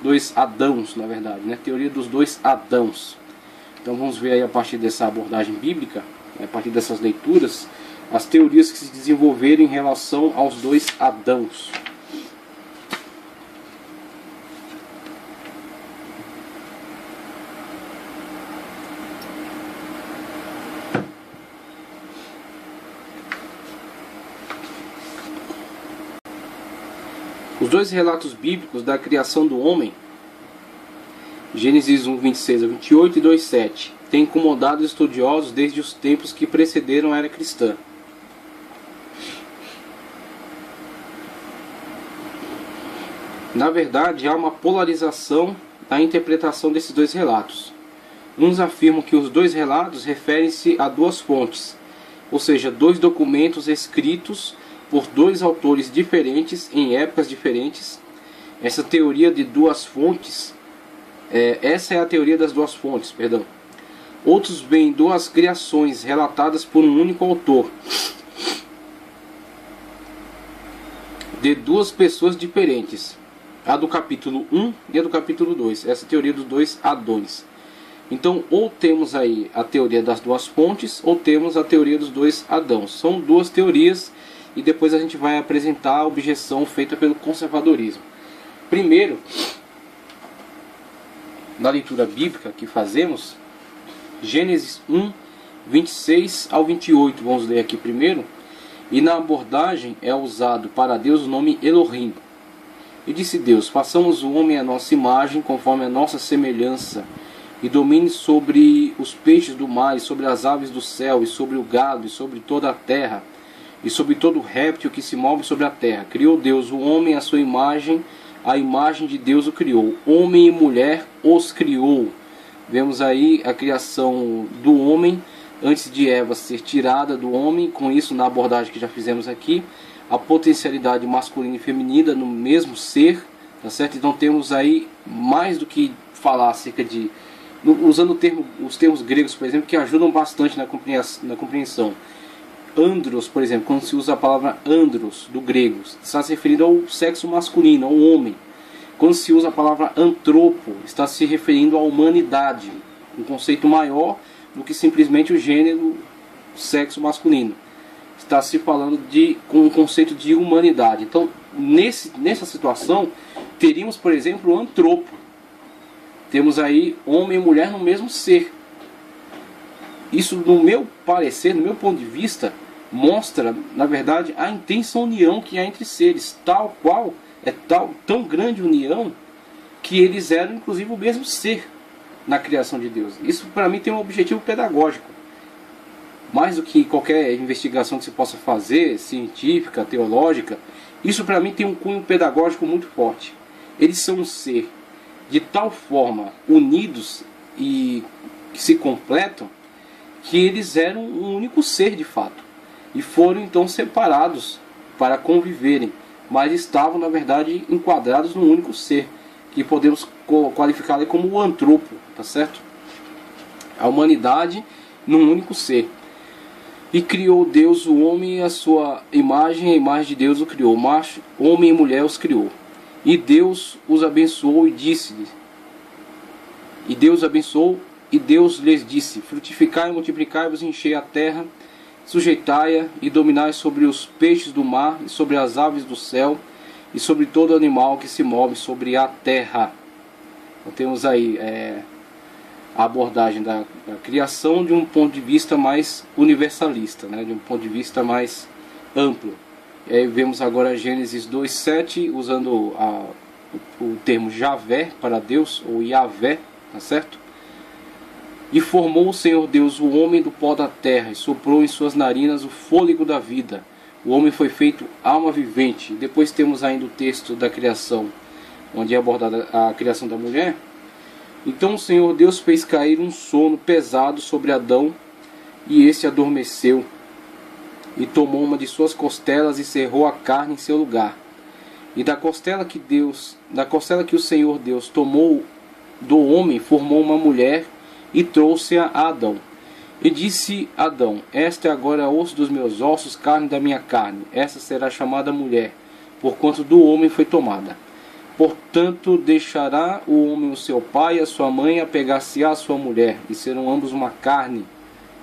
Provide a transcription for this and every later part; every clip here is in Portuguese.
dois Adãos, na verdade, né? Teoria dos dois Adãos. Então vamos ver aí, a partir dessa abordagem bíblica, a partir dessas leituras, as teorias que se desenvolveram em relação aos dois Adãos. Os dois relatos bíblicos da criação do homem, Gênesis 1, 26 a 28 e 2, 7, têm incomodado os estudiosos desde os tempos que precederam a era cristã. Na verdade, há uma polarização na interpretação desses dois relatos. Uns afirmam que os dois relatos referem-se a duas fontes, ou seja, dois documentos escritos por dois autores diferentes em épocas diferentes. Essa teoria de duas fontes, essa é a teoria das duas fontes, perdão. Outros veem duas criações relatadas por um único autor, de duas pessoas diferentes, a do capítulo 1 e a do capítulo 2, essa teoria dos dois Adões. Então, ou temos aí a teoria das duas fontes, ou temos a teoria dos dois Adãos. São duas teorias, e depois a gente vai apresentar a objeção feita pelo conservadorismo. Primeiro, na leitura bíblica que fazemos, Gênesis 1, 26 ao 28, vamos ler aqui primeiro. E na abordagem é usado para Deus o nome Elohim. E disse Deus: façamos o homem à nossa imagem, conforme a nossa semelhança, e domine sobre os peixes do mar, e sobre as aves do céu, e sobre o gado, e sobre toda a terra, e sobre todo réptil que se move sobre a terra. Criou Deus o homem à sua imagem, a imagem de Deus o criou. Homem e mulher os criou. Vemos aí a criação do homem, antes de Eva ser tirada do homem. Com isso, na abordagem que já fizemos aqui, a potencialidade masculina e feminina no mesmo ser, tá certo? Então temos aí mais do que falar acerca de... usando os termos gregos, por exemplo, que ajudam bastante na compreensão. Andros, por exemplo, quando se usa a palavra andros, do grego, está se referindo ao sexo masculino, ao homem. Quando se usa a palavra antropo, está se referindo à humanidade, um conceito maior do que simplesmente o gênero, sexo masculino. Está se falando com um conceito de humanidade. Então, nessa situação, teríamos, por exemplo, o antropo. Temos aí homem e mulher no mesmo ser. Isso, no meu parecer, no meu ponto de vista, mostra, na verdade, a intensa união que há entre seres, tal qual é tão grande união que eles eram inclusive o mesmo ser na criação de Deus. Isso para mim tem um objetivo pedagógico, mais do que qualquer investigação que se possa fazer, científica, teológica. Isso para mim tem um cunho pedagógico muito forte. Eles são um ser de tal forma unidos e que se completam, que eles eram um único ser de fato, e foram então separados para conviverem, mas estavam na verdade enquadrados num único ser, que podemos qualificar como o antropo, tá certo? A humanidade num único ser. E criou Deus o homem à sua imagem, a imagem de Deus o criou, macho, homem e mulher os criou. E Deus os abençoou e disse-lhes, e Deus abençoou e Deus lhes disse: frutificai e multiplicai-vos, enchei a terra, sujeitai-a e dominai sobre os peixes do mar, e sobre as aves do céu, e sobre todo animal que se move sobre a terra. Então temos aí a abordagem da criação de um ponto de vista mais universalista, né? De um ponto de vista mais amplo. E aí vemos agora Gênesis 2:7, usando o termo Javé para Deus, ou Yavé, tá certo? E formou o Senhor Deus o homem do pó da terra, e soprou em suas narinas o fôlego da vida. O homem foi feito alma vivente. Depois temos ainda o texto da criação, onde é abordada a criação da mulher. Então o Senhor Deus fez cair um sono pesado sobre Adão, e este adormeceu, e tomou uma de suas costelas e cerrou a carne em seu lugar. E da costela que o Senhor Deus tomou do homem, formou uma mulher e trouxe-a a Adão. E disse Adão: esta é agora osso dos meus ossos, carne da minha carne. Esta será chamada mulher, porquanto do homem foi tomada. Portanto, deixará o homem o seu pai e a sua mãe, apegar-se-á à sua mulher, e serão ambos uma carne.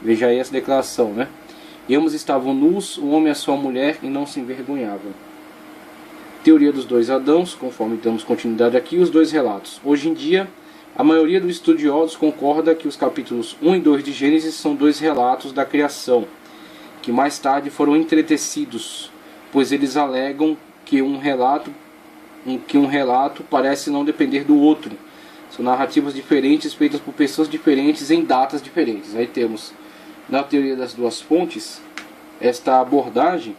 Veja aí essa declaração, né? E ambos estavam nus, o homem e a sua mulher, e não se envergonhavam. Teoria dos dois Adãos, conforme damos continuidade aqui, os dois relatos. Hoje em dia, a maioria dos estudiosos concorda que os capítulos 1 e 2 de Gênesis são dois relatos da criação, que mais tarde foram entretecidos, pois eles alegam que um relato parece não depender do outro. São narrativas diferentes, feitas por pessoas diferentes em datas diferentes. Aí temos, na teoria das duas fontes, esta abordagem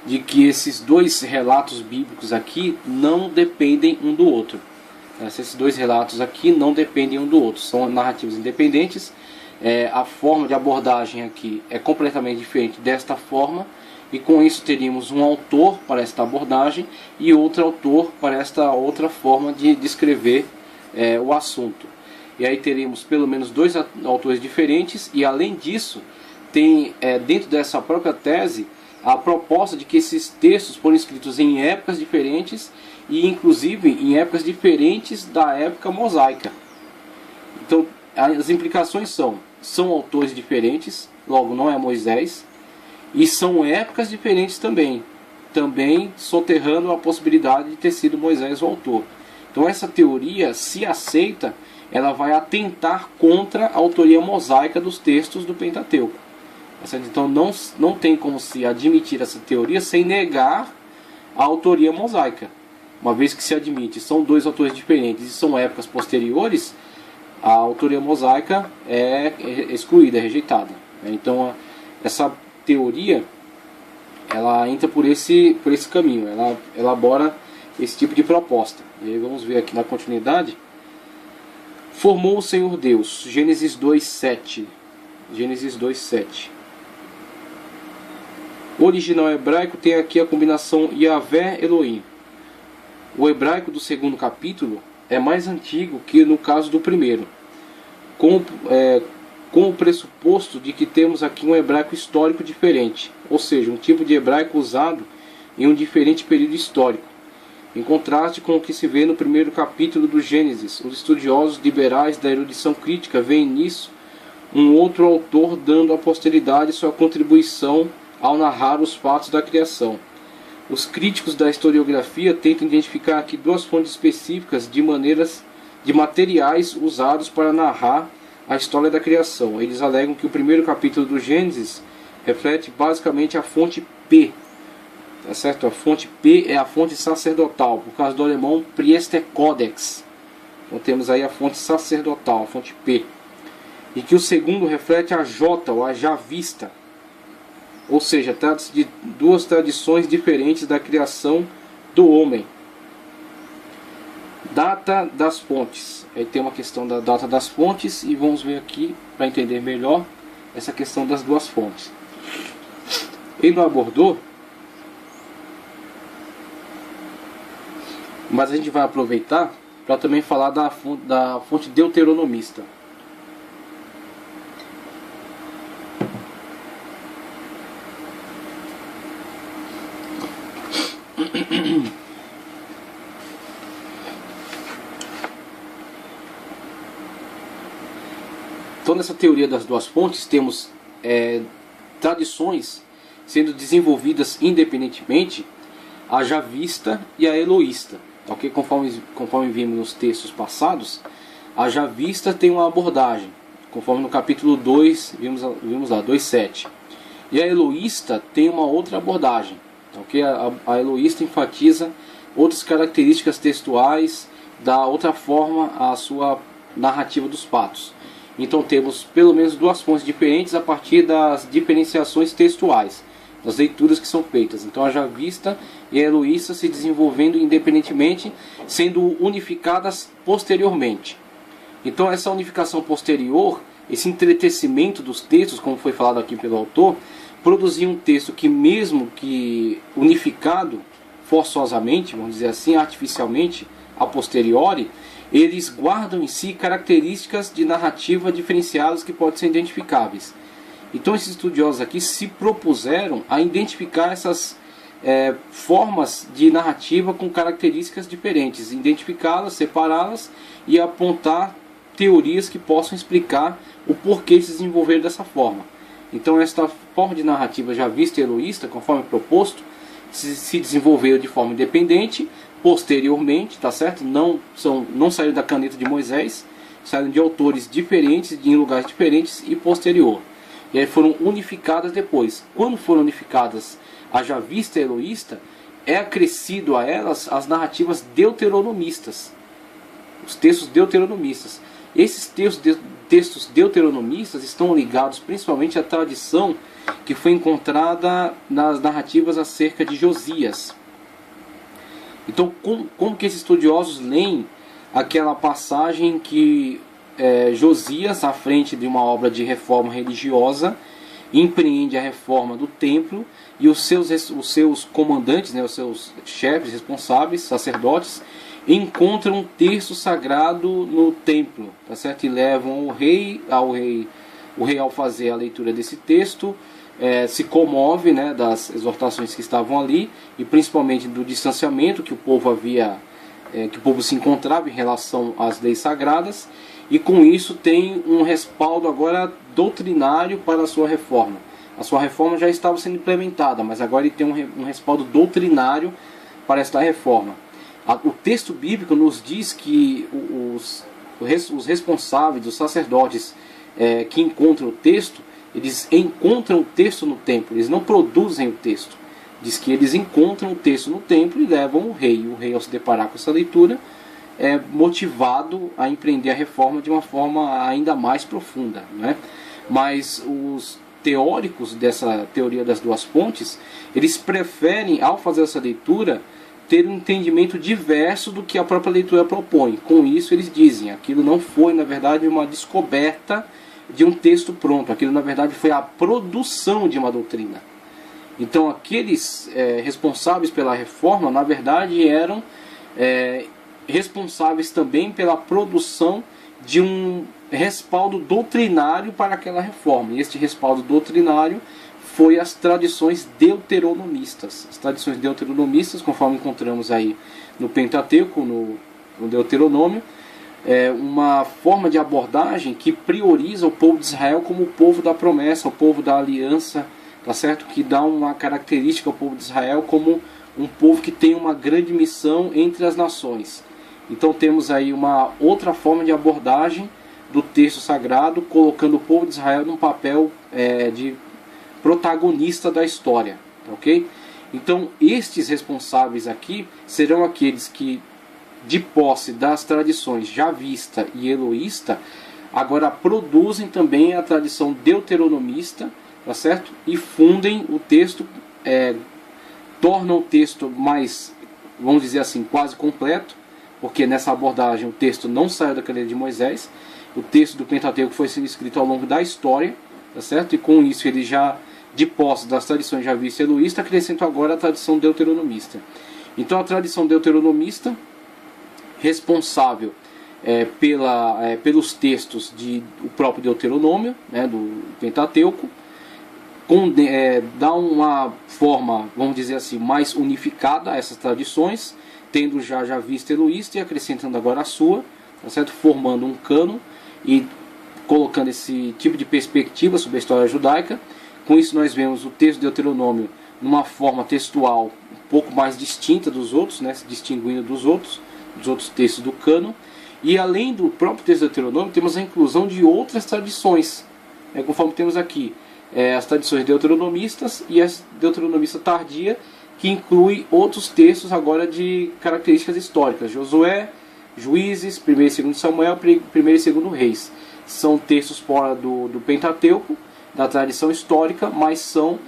de que esses dois relatos bíblicos aqui não dependem um do outro. Esses dois relatos aqui não dependem um do outro. São narrativas independentes. A forma de abordagem aqui é completamente diferente desta forma. E com isso teríamos um autor para esta abordagem e outro autor para esta outra forma de descrever o assunto. E aí teríamos pelo menos dois autores diferentes, e além disso, tem dentro dessa própria tese a proposta de que esses textos foram escritos em épocas diferentes e inclusive em épocas diferentes da época mosaica. Então as implicações são autores diferentes, logo não é Moisés. E são épocas diferentes também soterrando a possibilidade de ter sido Moisés o autor. Então essa teoria, se aceita, ela vai atentar contra a autoria mosaica dos textos do Pentateuco. Então não tem como se admitir essa teoria sem negar a autoria mosaica. Uma vez que se admite, são dois autores diferentes e são épocas posteriores, a autoria mosaica é excluída, é rejeitada. Então essa teoria, ela entra por esse caminho, ela elabora esse tipo de proposta. E aí vamos ver aqui na continuidade. Formou o Senhor Deus, Gênesis 2:7. Gênesis 2:7. O original hebraico tem aqui a combinação Yahvé Elohim. O hebraico do segundo capítulo é mais antigo que no caso do primeiro, com o pressuposto de que temos aqui um hebraico histórico diferente, ou seja, um tipo de hebraico usado em um diferente período histórico. Em contraste com o que se vê no primeiro capítulo do Gênesis, os estudiosos liberais da erudição crítica veem nisso um outro autor dando à posteridade sua contribuição ao narrar os fatos da criação. Os críticos da historiografia tentam identificar aqui duas fontes específicas de materiais usados para narrar a história da criação. Eles alegam que o primeiro capítulo do Gênesis reflete basicamente a fonte P. Tá certo? A fonte P é a fonte sacerdotal, por causa do alemão Priesterkodex. Então temos aí a fonte sacerdotal, a fonte P. E que o segundo reflete a J, ou a Javista. Ou seja, trata-se de duas tradições diferentes da criação do homem. Data das fontes. Aí tem uma questão da data das fontes e vamos ver aqui, para entender melhor, essa questão das duas fontes. Ele não abordou, mas a gente vai aproveitar para também falar da fonte deuteronomista. Então, nessa teoria das duas fontes, temos tradições sendo desenvolvidas independentemente, a javista e a eloísta. Okay? Conforme vimos nos textos passados, a javista tem uma abordagem, conforme no capítulo 2, vimos lá, 2:7. E a eloísta tem uma outra abordagem. Okay? A eloísta enfatiza outras características textuais, dá outra forma à sua narrativa dos fatos. Então temos pelo menos duas fontes diferentes a partir das diferenciações textuais, das leituras que são feitas. Então a javista e a eloísta se desenvolvendo independentemente, sendo unificadas posteriormente. Então essa unificação posterior, esse entretecimento dos textos, como foi falado aqui pelo autor, produzia um texto que, mesmo que unificado forçosamente, vamos dizer assim, artificialmente, a posteriori, eles guardam em si características de narrativa diferenciadas que podem ser identificáveis. Então esses estudiosos aqui se propuseram a identificar essas formas de narrativa com características diferentes, identificá-las, separá-las e apontar teorias que possam explicar o porquê de se desenvolver dessa forma. Então esta forma de narrativa javista e eloísta, conforme proposto, se desenvolveu de forma independente, posteriormente, tá certo? Não saíram da caneta de Moisés, saíram de autores diferentes, em lugares diferentes e posterior. E aí foram unificadas depois. Quando foram unificadas a javista e a eloísta, é acrescido a elas as narrativas deuteronomistas, os textos deuteronomistas. Esses textos deuteronomistas estão ligados principalmente à tradição que foi encontrada nas narrativas acerca de Josias. Então, como que esses estudiosos leem aquela passagem que Josias, à frente de uma obra de reforma religiosa, empreende a reforma do templo e os seus comandantes, né, os seus chefes responsáveis, sacerdotes, encontram um texto sagrado no templo, tá certo? E levam o rei ao fazer a leitura desse texto, se comove, né, das exortações que estavam ali e principalmente do distanciamento que o povo que o povo se encontrava em relação às leis sagradas, e com isso tem um respaldo agora doutrinário para a sua reforma. A sua reforma já estava sendo implementada, mas agora ele tem um respaldo doutrinário para esta reforma. O texto bíblico nos diz que os responsáveis, os sacerdotes que encontram o texto, eles encontram o texto no templo, eles não produzem o texto. Diz que eles encontram o texto no templo e levam o rei. O rei, ao se deparar com essa leitura, é motivado a empreender a reforma de uma forma ainda mais profunda, né? Mas os teóricos dessa teoria das duas pontes, eles preferem, ao fazer essa leitura, ter um entendimento diverso do que a própria leitura propõe. Com isso, eles dizem, aquilo não foi, na verdade, uma descoberta de um texto pronto, aquilo, na verdade, foi a produção de uma doutrina. Então, aqueles responsáveis pela reforma, na verdade, eram responsáveis também pela produção de um respaldo doutrinário para aquela reforma. E este respaldo doutrinário foi as tradições deuteronomistas. As tradições deuteronomistas, conforme encontramos aí no Pentateuco, no Deuteronômio, uma forma de abordagem que prioriza o povo de Israel como o povo da promessa, o povo da aliança, tá certo? Que dá uma característica ao povo de Israel como um povo que tem uma grande missão entre as nações. Então temos aí uma outra forma de abordagem do texto sagrado, colocando o povo de Israel num papel de protagonista da história, ok? Então estes responsáveis aqui serão aqueles que, de posse das tradições javista e eloísta, agora produzem também a tradição deuteronomista, tá certo? E fundem o texto, tornam o texto mais, vamos dizer assim, quase completo, porque nessa abordagem o texto não saiu da caneta de Moisés, o texto do Pentateuco foi sendo escrito ao longo da história, tá certo? E com isso ele já, de posse das tradições javista e eloísta, acrescenta agora a tradição deuteronomista. Então a tradição deuteronomista, responsável pelos textos do próprio Deuteronômio, né, do Pentateuco, dá uma forma, vamos dizer assim, mais unificada a essas tradições, tendo já javista e eloísta e acrescentando agora a sua, tá certo? Formando um cânon e colocando esse tipo de perspectiva sobre a história judaica. Com isso nós vemos o texto de Deuteronômio numa forma textual um pouco mais distinta dos outros, né? Se distinguindo dos outros textos do cânon. E além do próprio texto de Deuteronômio, temos a inclusão de outras tradições, conforme temos aqui as tradições deuteronomistas e a deuteronomista tardia, que inclui outros textos agora de características históricas. Josué, Juízes, 1 e 2 Samuel, 1 e 2 Reis. São textos fora do Pentateuco, da tradição histórica, mas são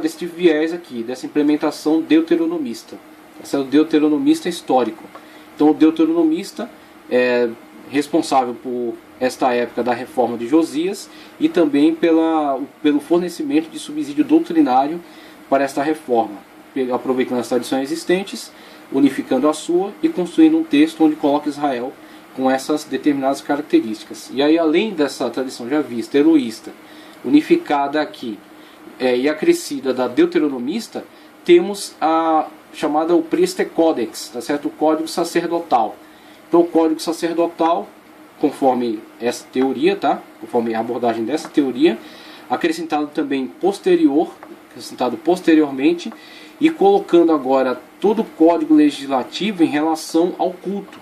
deste viés aqui, dessa implementação deuteronomista. Esse é o deuteronomista histórico. Então o deuteronomista é responsável por esta época da reforma de Josias e também pelo fornecimento de subsídio doutrinário para esta reforma, aproveitando as tradições existentes, unificando a sua e construindo um texto onde coloca Israel com essas determinadas características. E aí, além dessa tradição javista, eloísta, unificada aqui e acrescida da deuteronomista, temos a chamada o Priester-Codex, tá certo? O Código Sacerdotal. Então o Código Sacerdotal, conforme essa teoria, tá? Conforme a abordagem dessa teoria, acrescentado posteriormente e colocando agora todo o código legislativo em relação ao culto,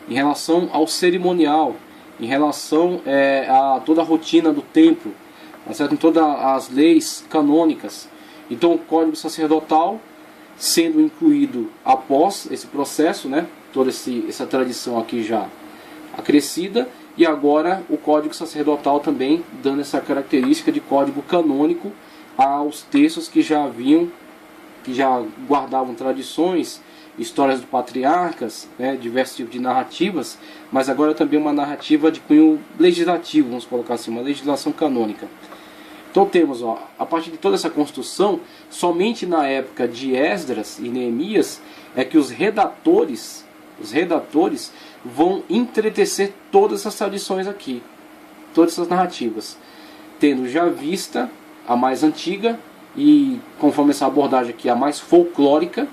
em relação ao cerimonial, em relação a toda a rotina do templo, tá certo? Em todas as leis canônicas. Então o Código Sacerdotal sendo incluído após esse processo, né? Toda essa tradição aqui já acrescida, e agora o Código Sacerdotal também dando essa característica de código canônico aos textos que já guardavam tradições, histórias dos patriarcas, né, diversos tipos de narrativas, mas agora também uma narrativa de cunho legislativo, vamos colocar assim, uma legislação canônica. Então temos, a partir de toda essa construção, somente na época de Esdras e Neemias é que os redatores vão entretecer todas essas tradições aqui, todas essas narrativas, tendo já vista a mais antiga e, conforme essa abordagem aqui, a mais folclórica,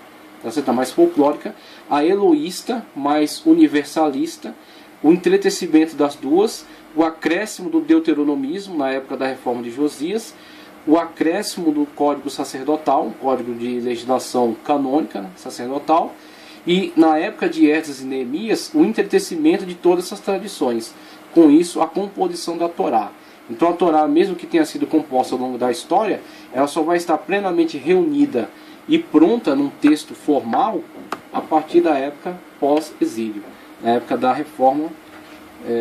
a eloísta, mais universalista, o entretecimento das duas, o acréscimo do deuteronomismo na época da reforma de Josias, o acréscimo do código sacerdotal, um código de legislação canônica, sacerdotal, e na época de Esdras e Neemias, o entretecimento de todas essas tradições. Com isso, a composição da Torá. Então a Torá, mesmo que tenha sido composta ao longo da história, ela só vai estar plenamente reunida e pronta num texto formal a partir da época pós-exílio, na época da reforma,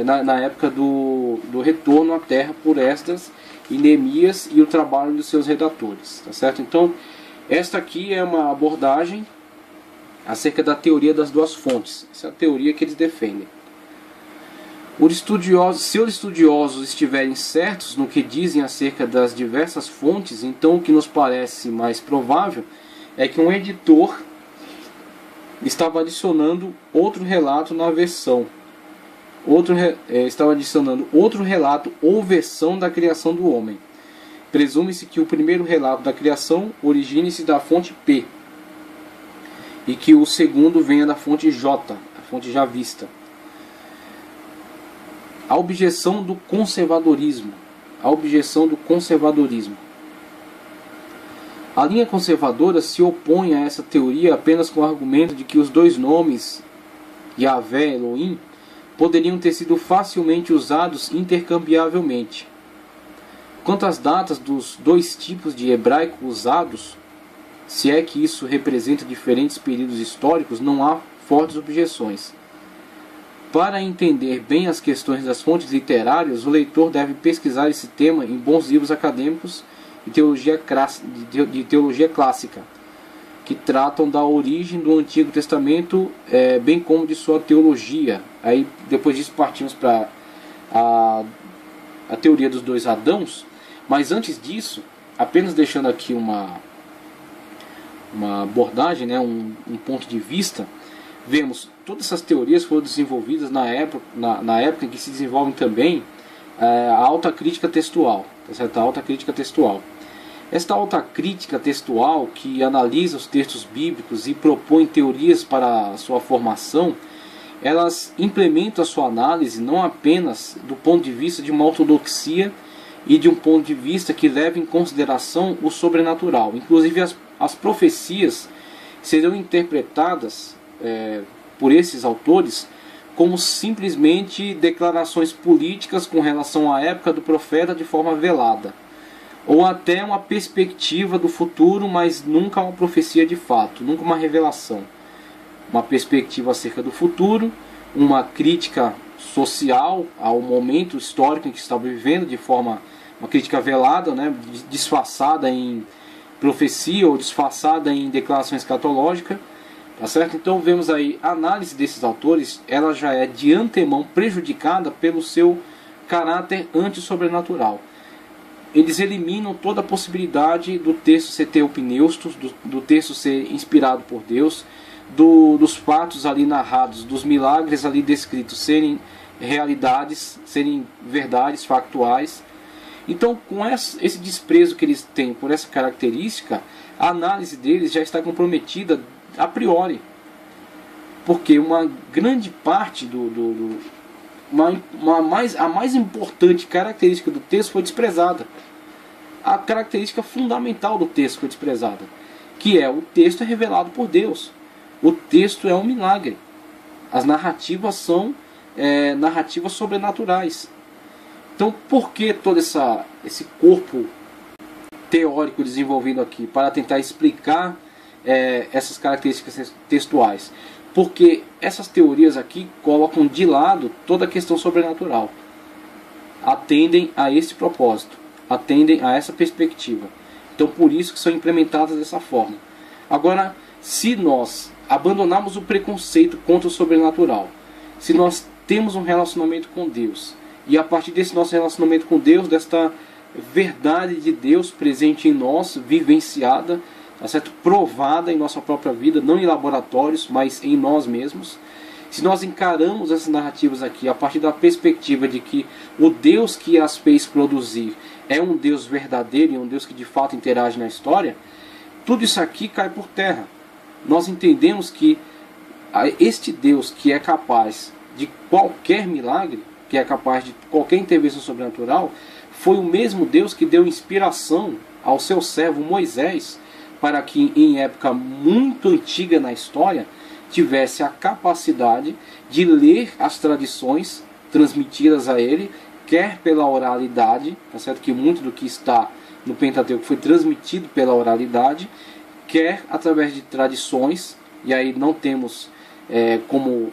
na época do retorno à terra por Esdras e Neemias e o trabalho dos seus redatores, tá certo? Então, esta aqui é uma abordagem acerca da teoria das duas fontes. Essa é a teoria que eles defendem. Se os estudiosos estiverem certos no que dizem acerca das diversas fontes, então o que nos parece mais provável é que um editor estava adicionando outro relato na versão. Estava adicionando outro relato ou versão da criação do homem. Presume-se que o primeiro relato da criação origine-se da fonte P e que o segundo venha da fonte J, a fonte já vista. A objeção do conservadorismo. A linha conservadora se opõe a essa teoria apenas com o argumento de que os dois nomes, Yahvé e Elohim, poderiam ter sido facilmente usados intercambiavelmente. Quanto às datas dos dois tipos de hebraico usados, se é que isso representa diferentes períodos históricos, não há fortes objeções. Para entender bem as questões das fontes literárias, o leitor deve pesquisar esse tema em bons livros acadêmicos de teologia clássica, que tratam da origem do Antigo Testamento, bem como de sua teologia. Aí, depois disso, partimos para a teoria dos dois Adãos, mas antes disso, apenas deixando aqui uma abordagem, né, um ponto de vista, vemos todas essas teorias foram desenvolvidas na época em que se desenvolve também a alta crítica textual, tá certo? A alta crítica textual. Esta alta crítica textual, que analisa os textos bíblicos e propõe teorias para a sua formação, elas implementam a sua análise não apenas do ponto de vista de uma ortodoxia e de um ponto de vista que leva em consideração o sobrenatural. Inclusive as profecias serão interpretadas por esses autores como simplesmente declarações políticas com relação à época do profeta de forma velada, ou até uma perspectiva do futuro, mas nunca uma profecia de fato, nunca uma revelação. Uma perspectiva acerca do futuro, uma crítica social ao momento histórico em que estava vivendo, de forma, uma crítica velada, né, disfarçada em profecia ou disfarçada em declaração escatológica, tá certo? Então vemos aí a análise desses autores, ela já é de antemão prejudicada pelo seu caráter antissobrenatural. Eles eliminam toda a possibilidade do texto ser teopneustos, do texto ser inspirado por Deus, dos fatos ali narrados, dos milagres ali descritos serem realidades, serem verdades factuais. Então, com esse desprezo que eles têm por essa característica, a análise deles já está comprometida a priori. Porque uma grande parte a mais importante característica do texto foi desprezada. A característica fundamental do texto foi desprezada, que é: o texto é revelado por Deus. O texto é um milagre. As narrativas são narrativas sobrenaturais. Então, por que todo esse corpo teórico desenvolvido aqui para tentar explicar essas características textuais? Porque essas teorias aqui colocam de lado toda a questão sobrenatural. Atendem a esse propósito, atendem a essa perspectiva. Então, por isso que são implementadas dessa forma. Agora, se nós abandonarmos o preconceito contra o sobrenatural, se nós temos um relacionamento com Deus, e a partir desse nosso relacionamento com Deus, desta verdade de Deus presente em nós, vivenciada, tá certo? Provada em nossa própria vida, não em laboratórios, mas em nós mesmos, se nós encaramos essas narrativas aqui a partir da perspectiva de que o Deus que as fez produzir é um Deus verdadeiro e um Deus que de fato interage na história, tudo isso aqui cai por terra. Nós entendemos que este Deus que é capaz de qualquer milagre, que é capaz de qualquer intervenção sobrenatural, foi o mesmo Deus que deu inspiração ao seu servo Moisés para que em época muito antiga na história tivesse a capacidade de ler as tradições transmitidas a ele, quer pela oralidade, tá certo? Que muito do que está no Pentateuco foi transmitido pela oralidade, quer através de tradições, e aí não temos como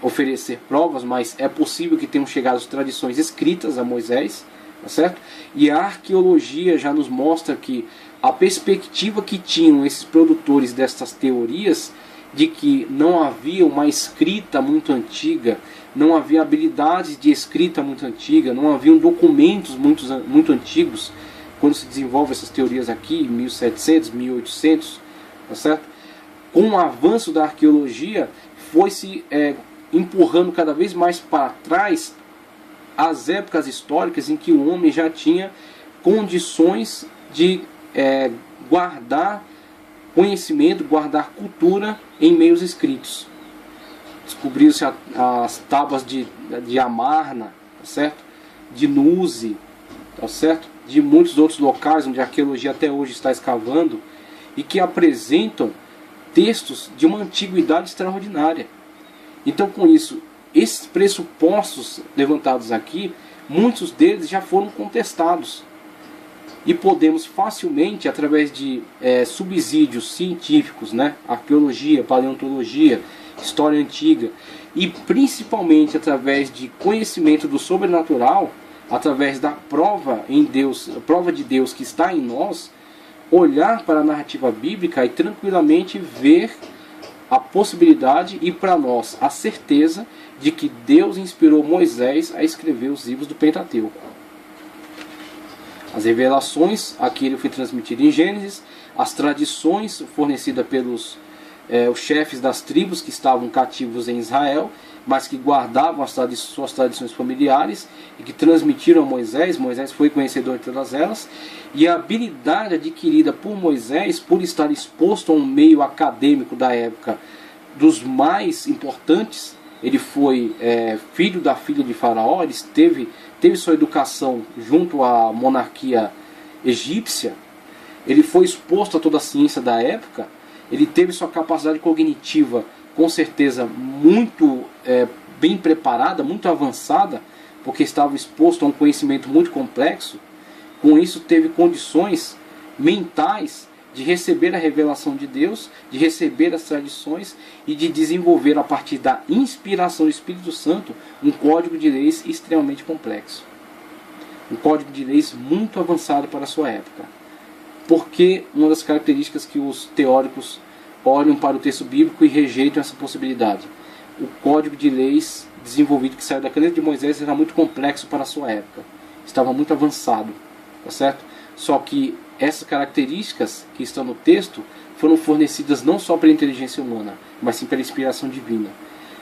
oferecer provas, mas é possível que tenham chegado as tradições escritas a Moisés, tá certo? E a arqueologia já nos mostra que a perspectiva que tinham esses produtores dessas teorias, de que não havia uma escrita muito antiga, não havia habilidades de escrita muito antiga, não haviam documentos muito antigos, quando se desenvolve essas teorias aqui, em 1700, 1800, tá certo? Com o avanço da arqueologia, foi-se empurrando cada vez mais para trás as épocas históricas em que o homem já tinha condições de guardar conhecimento, guardar cultura em meios escritos. Descobriram-se as tábuas de Amarna, tá certo? De Nuzi, tá certo? De muitos outros locais onde a arqueologia até hoje está escavando e que apresentam textos de uma antiguidade extraordinária. Então, com isso, esses pressupostos levantados aqui, muitos deles já foram contestados. E podemos facilmente, através de subsídios científicos, né? Arqueologia, paleontologia, história antiga, e principalmente através de conhecimento do sobrenatural, através da prova em Deus, a prova de Deus que está em nós, olhar para a narrativa bíblica e tranquilamente ver a possibilidade e para nós a certeza de que Deus inspirou Moisés a escrever os livros do Pentateuco. As revelações, aquilo foi transmitido em Gênesis, as tradições fornecidas pelos os chefes das tribos que estavam cativos em Israel, mas que guardavam suas tradições familiares e que transmitiram a Moisés. Moisés foi conhecedor de todas elas, e a habilidade adquirida por Moisés, por estar exposto a um meio acadêmico da época dos mais importantes. Ele foi filho da filha de Faraó, ele teve sua educação junto à monarquia egípcia, ele foi exposto a toda a ciência da época, ele teve sua capacidade cognitiva com certeza muito bem preparada, muito avançada, porque estava exposto a um conhecimento muito complexo. Com isso teve condições mentais de receber a revelação de Deus, de receber as tradições e de desenvolver a partir da inspiração do Espírito Santo um código de leis extremamente complexo. Um código de leis muito avançado para a sua época. Porque uma das características que os teóricos olham para o texto bíblico e rejeitam essa possibilidade. O código de leis desenvolvido que saiu da caneta de Moisés era muito complexo para a sua época. Estava muito avançado, tá certo? Só que essas características que estão no texto foram fornecidas não só pela inteligência humana, mas sim pela inspiração divina.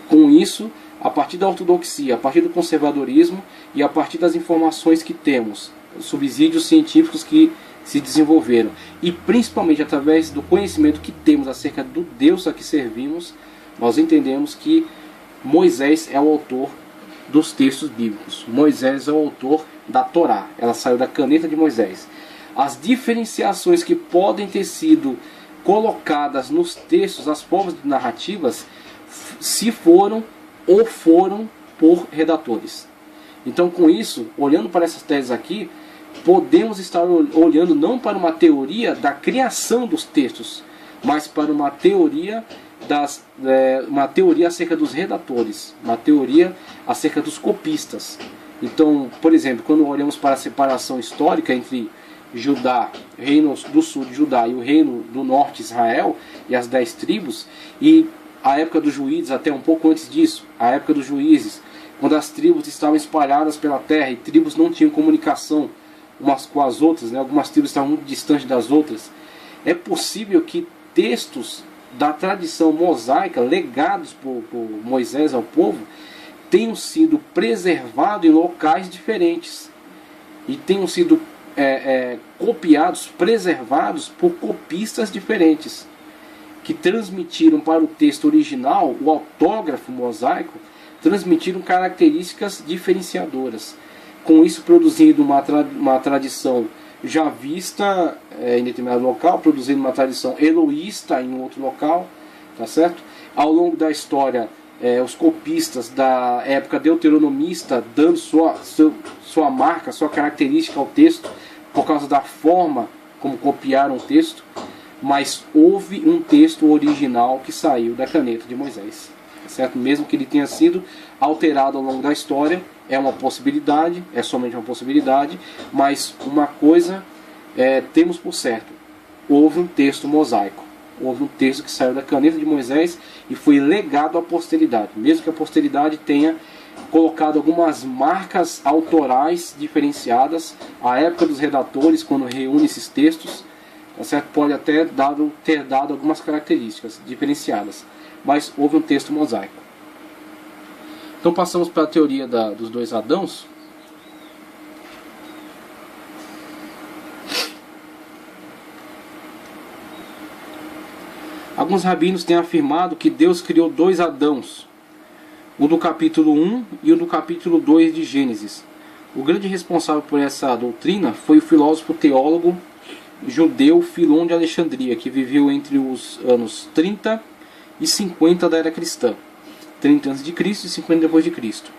Com isso, a partir da ortodoxia, a partir do conservadorismo e a partir das informações que temos subsídios científicos que se desenvolveram, e principalmente através do conhecimento que temos acerca do Deus a que servimos, nós entendemos que Moisés é o autor dos textos bíblicos. Moisés é o autor da Torá, ela saiu da caneta de Moisés. As diferenciações que podem ter sido colocadas nos textos, as formas narrativas, se foram ou foram por redatores. Então, com isso, olhando para essas teses aqui, podemos estar olhando não para uma teoria da criação dos textos, mas para uma teoria acerca dos redatores, uma teoria acerca dos copistas. Então, por exemplo, quando olhamos para a separação histórica entre Judá, reino do sul de Judá, e o reino do norte, Israel, e as 10 tribos, e a época dos juízes, até um pouco antes disso, a época dos juízes, quando as tribos estavam espalhadas pela terra e tribos não tinham comunicação umas com as outras, né? Algumas tribos estavam muito distantes das outras, é possível que textos da tradição mosaica, legados por Moisés ao povo, tenham sido preservados em locais diferentes e tenham sido copiados, preservados por copistas diferentes, que transmitiram para o texto original, o autógrafo mosaico, transmitiram características diferenciadoras, com isso produzindo uma tradição já vista em determinado local, produzindo uma tradição eloísta em outro local, tá certo? Ao longo da história, os copistas da época deuteronomista dando sua marca, sua característica ao texto, por causa da forma como copiaram o texto, mas houve um texto original que saiu da caneta de Moisés, tá certo? Mesmo que ele tenha sido alterado ao longo da história, é uma possibilidade, é somente uma possibilidade, mas uma coisa temos por certo: houve um texto mosaico, houve um texto que saiu da caneta de Moisés e foi legado à posteridade, mesmo que a posteridade tenha colocado algumas marcas autorais diferenciadas. A época dos redatores, quando reúne esses textos, tá certo? Pode até ter dado algumas características diferenciadas, mas houve um texto mosaico. Então passamos para a teoria dos dois Adãos. Alguns rabinos têm afirmado que Deus criou dois Adãos, o do capítulo 1 e o do capítulo 2 de Gênesis. O grande responsável por essa doutrina foi o filósofo teólogo judeu Filon de Alexandria, que viveu entre os anos 30 e 50 da era cristã. 30 a.C. e 50 depois de Cristo.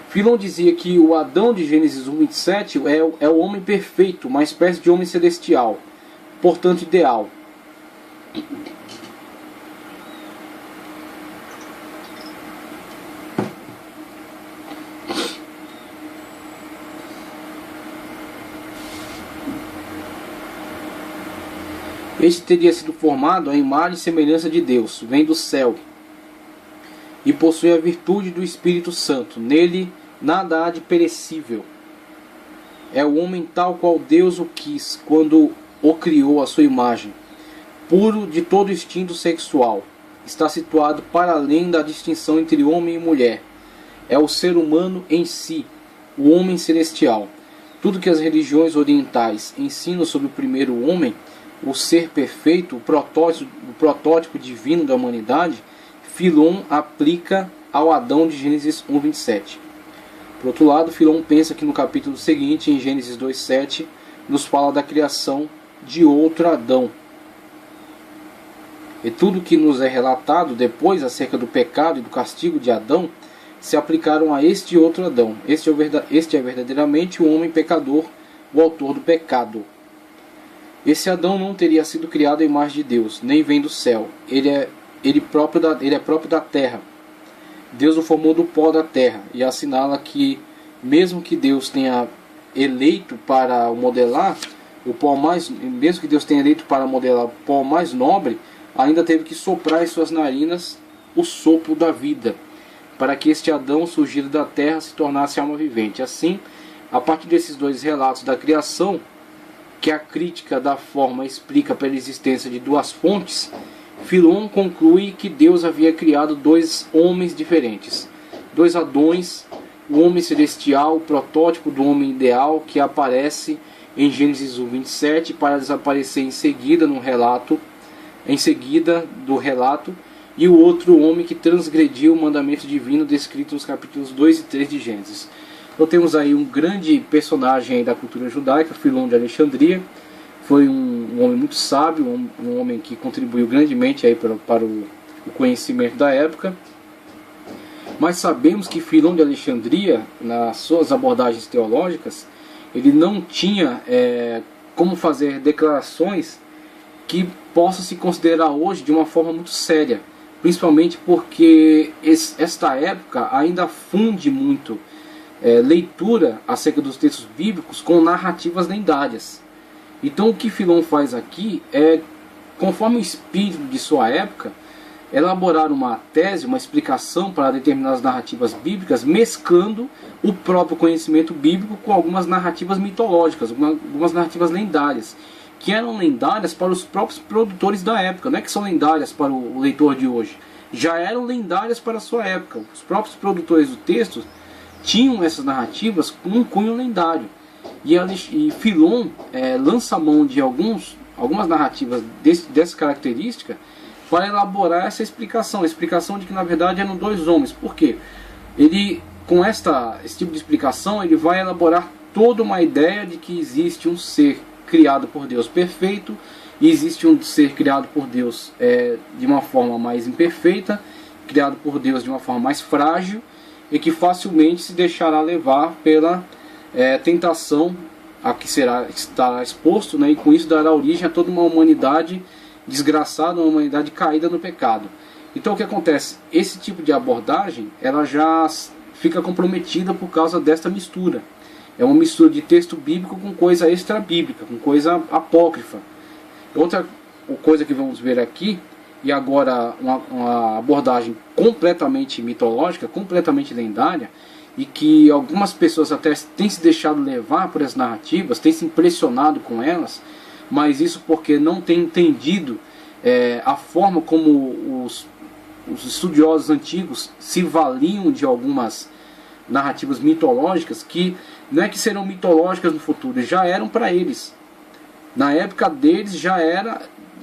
Filon dizia que o Adão de Gênesis 1:27 é o homem perfeito, uma espécie de homem celestial, portanto ideal. Este teria sido formado à imagem e semelhança de Deus, vem do céu, e possui a virtude do Espírito Santo. Nele nada há de perecível. É o homem tal qual Deus o quis quando o criou à sua imagem, puro de todo instinto sexual. Está situado para além da distinção entre homem e mulher. É o ser humano em si, o homem celestial. Tudo que as religiões orientais ensinam sobre o primeiro homem, o ser perfeito, o protótipo divino da humanidade, Filon aplica ao Adão de Gênesis 1:27. Por outro lado, Filon pensa que no capítulo seguinte, em Gênesis 2:7, nos fala da criação de outro Adão. E tudo que nos é relatado depois acerca do pecado e do castigo de Adão se aplicaram a este outro Adão. Este é verdadeiramente o homem pecador, o autor do pecado. Esse Adão não teria sido criado à imagem de Deus, nem vem do céu. Ele é próprio da terra. Deus o formou do pó da terra, e assinala que, mesmo que Deus tenha eleito para modelar o pó mesmo que Deus tenha eleito para modelar o pó mais nobre, ainda teve que soprar em suas narinas o sopro da vida, para que este Adão surgido da terra se tornasse alma vivente. Assim, a partir desses dois relatos da criação, que a crítica da forma explica pela existência de duas fontes, Filon conclui que Deus havia criado dois homens diferentes, dois Adões o homem celestial, o protótipo do homem ideal que aparece em Gênesis 1:27 para desaparecer em seguida no relato, do relato, e o outro homem que transgrediu o mandamento divino descrito nos capítulos 2 e 3 de Gênesis. Então temos aí um grande personagem da cultura judaica, Filon de Alexandria. Foi um homem muito sábio, um homem que contribuiu grandemente aí para o conhecimento da época. Mas sabemos que Filon de Alexandria, nas suas abordagens teológicas, ele não tinha como fazer declarações que possam se considerar hoje de uma forma muito séria, principalmente porque esta época ainda funde muito leitura acerca dos textos bíblicos com narrativas lendárias. Então o que Filon faz aqui é, conforme o espírito de sua época, elaborar uma tese, uma explicação para determinadas narrativas bíblicas, mesclando o próprio conhecimento bíblico com algumas narrativas mitológicas, algumas narrativas lendárias, que eram lendárias para os próprios produtores da época, não é que são lendárias para o leitor de hoje, já eram lendárias para a sua época. Os próprios produtores do texto tinham essas narrativas com um cunho lendário. E Filon lança mão de algumas narrativas dessa característica para elaborar essa explicação. A explicação de que na verdade eram dois homens. Por quê? Ele, com esse tipo de explicação, ele vai elaborar toda uma ideia de que existe um ser criado por Deus perfeito, e existe um ser criado por Deus de uma forma mais imperfeita, criado por Deus de uma forma mais frágil, e que facilmente se deixará levar pela tentação a que estará exposto, né? E com isso dará origem a toda uma humanidade desgraçada, uma humanidade caída no pecado. Então o que acontece? Esse tipo de abordagem ela já fica comprometida por causa desta mistura. É uma mistura de texto bíblico com coisa extra-bíblica, com coisa apócrifa. Outra coisa que vamos ver aqui, e agora uma abordagem completamente mitológica, completamente lendária, e que algumas pessoas até têm se deixado levar por essas narrativas, têm se impressionado com elas, mas isso porque não têm entendido a forma como os estudiosos antigos se valiam de algumas narrativas mitológicas, que não é que serão mitológicas no futuro, já eram para eles. Na época deles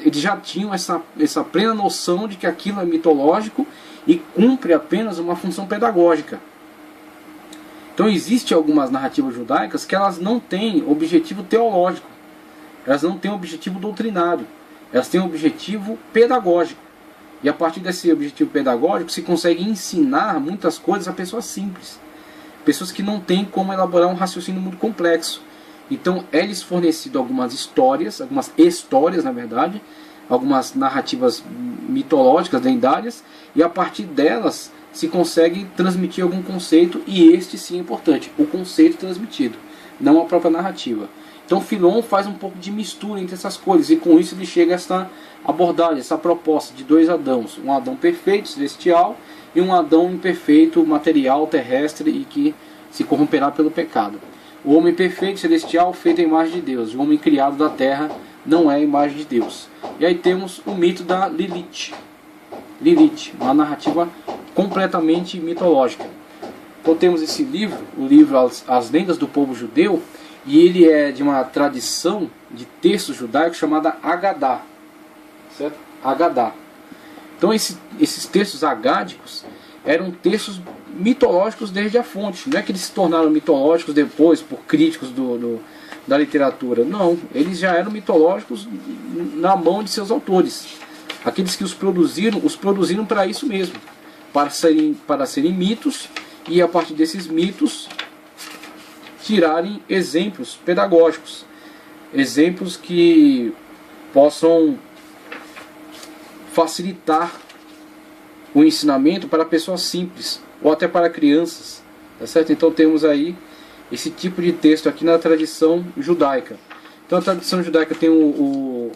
eles já tinham essa plena noção de que aquilo é mitológico e cumpre apenas uma função pedagógica. Então existem algumas narrativas judaicas que elas não têm objetivo teológico, elas não têm objetivo doutrinário, elas têm objetivo pedagógico. E a partir desse objetivo pedagógico se consegue ensinar muitas coisas a pessoas simples, pessoas que não têm como elaborar um raciocínio muito complexo. Então é-lhes fornecido algumas histórias na verdade, algumas narrativas mitológicas, lendárias, e a partir delas se consegue transmitir algum conceito, e este sim é importante, o conceito transmitido, não a própria narrativa. Então Filon faz um pouco de mistura entre essas coisas, e com isso ele chega a essa abordagem, essa proposta de dois Adãos, um Adão perfeito, celestial, e um Adão imperfeito, material, terrestre, e que se corromperá pelo pecado. O homem perfeito, celestial, feito à imagem de Deus. O homem criado da terra não é a imagem de Deus. E aí temos o mito da Lilith. Lilith, uma narrativa completamente mitológica. Então temos esse livro, o livro As Lendas do Povo Judeu, e ele é de uma tradição de textos judaicos chamada Agadá. Certo? Agadá. Então esses textos agádicos eram textos mitológicos desde a fonte. Não é que eles se tornaram mitológicos depois por críticos da literatura. Não, eles já eram mitológicos na mão de seus autores. Aqueles que os produziram para isso mesmo, para serem mitos, e a partir desses mitos tirarem exemplos pedagógicos, exemplos que possam facilitar o ensinamento para pessoas simples, ou até para crianças, tá certo? Então temos aí esse tipo de texto aqui na tradição judaica. Então a tradição judaica tem o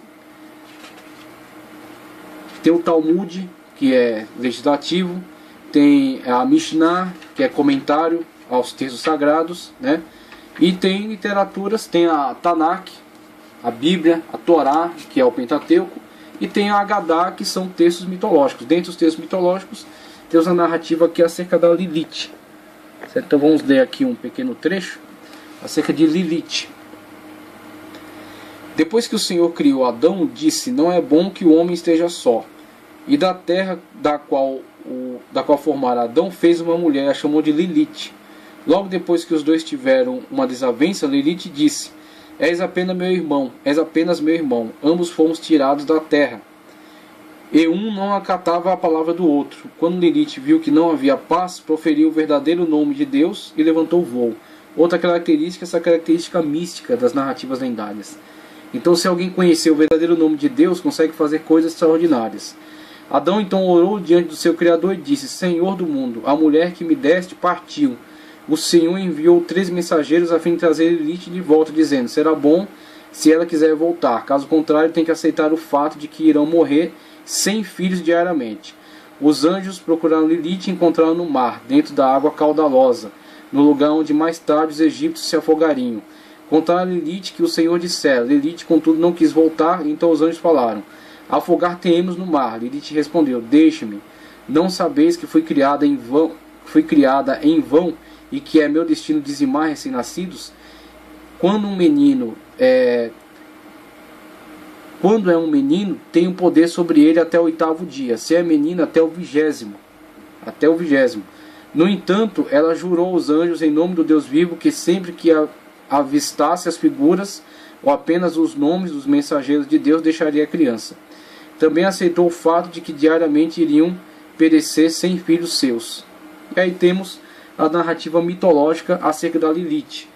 Talmud, que é legislativo, tem a Mishnah, que é comentário aos textos sagrados, né? E tem literaturas, tem a Tanakh, a Bíblia, a Torá, que é o Pentateuco, e tem a Agadá, que são textos mitológicos. Dentre os textos mitológicos, temos a narrativa aqui acerca da Lilith, Certo? Então vamos ler aqui um pequeno trecho acerca de Lilith. Depois que o Senhor criou Adão, disse: não é bom que o homem esteja só. E da terra da qual formara Adão, fez uma mulher, a chamou de Lilith. Logo depois que os dois tiveram uma desavença, Lilith disse: és apenas meu irmão, ambos fomos tirados da terra. E um não acatava a palavra do outro. Quando Lilith viu que não havia paz, proferiu o verdadeiro nome de Deus e levantou voo. Outra característica, essa característica mística das narrativas lendárias. Então, se alguém conhecer o verdadeiro nome de Deus, consegue fazer coisas extraordinárias. Adão então orou diante do seu Criador e disse: Senhor do mundo, a mulher que me deste partiu. O Senhor enviou 3 mensageiros a fim de trazer Lilith de volta, dizendo: será bom se ela quiser voltar. Caso contrário, tem que aceitar o fato de que irão morrer 100 filhos diariamente. Os anjos procuraram Lilith e encontraram no mar, dentro da água caudalosa, no lugar onde mais tarde os egípcios se afogariam. Contaram a Lilith que o Senhor dissera. Lilith, contudo, não quis voltar, então os anjos falaram: afogar-te-emos no mar. Lilith respondeu: deixe-me. Não sabeis que fui criada em vão e que é meu destino dizimar recém-nascidos? Quando é um menino, tenho poder sobre ele até o 8º dia. Se é menina, até o 20º. No entanto, ela jurou aos anjos em nome do Deus vivo que sempre que avistasse as figuras ou apenas os nomes dos mensageiros de Deus, deixaria a criança. Também aceitou o fato de que diariamente iriam perecer 100 filhos seus. E aí temos a narrativa mitológica acerca da Lilith.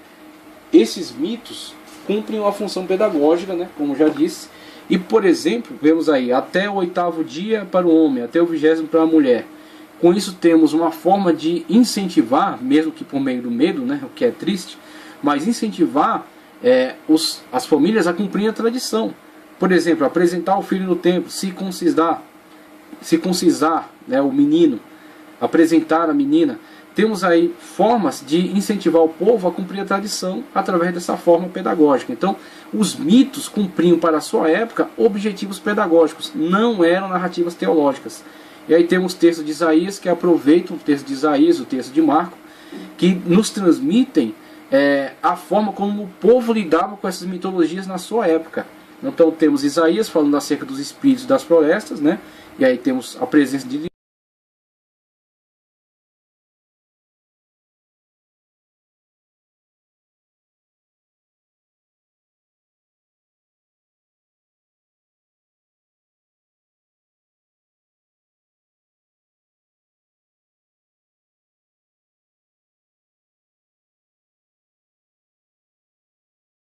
Esses mitos cumprem uma função pedagógica, né, como já disse. E, por exemplo, vemos aí, até o 8º dia para o homem, até o 20º para a mulher. Com isso temos uma forma de incentivar, mesmo que por meio do medo, né, o que é triste, mas incentivar as famílias a cumprir a tradição. Por exemplo, apresentar o filho no templo, circuncisar, né, o menino, apresentar a menina. Temos aí formas de incentivar o povo a cumprir a tradição através dessa forma pedagógica. Então, os mitos cumpriam para a sua época objetivos pedagógicos, não eram narrativas teológicas. E aí temos o texto de Isaías que aproveitam o texto de Isaías, o texto de Marco, que nos transmitem a forma como o povo lidava com essas mitologias na sua época. Então temos Isaías falando acerca dos espíritos das florestas, né? E aí temos a presença de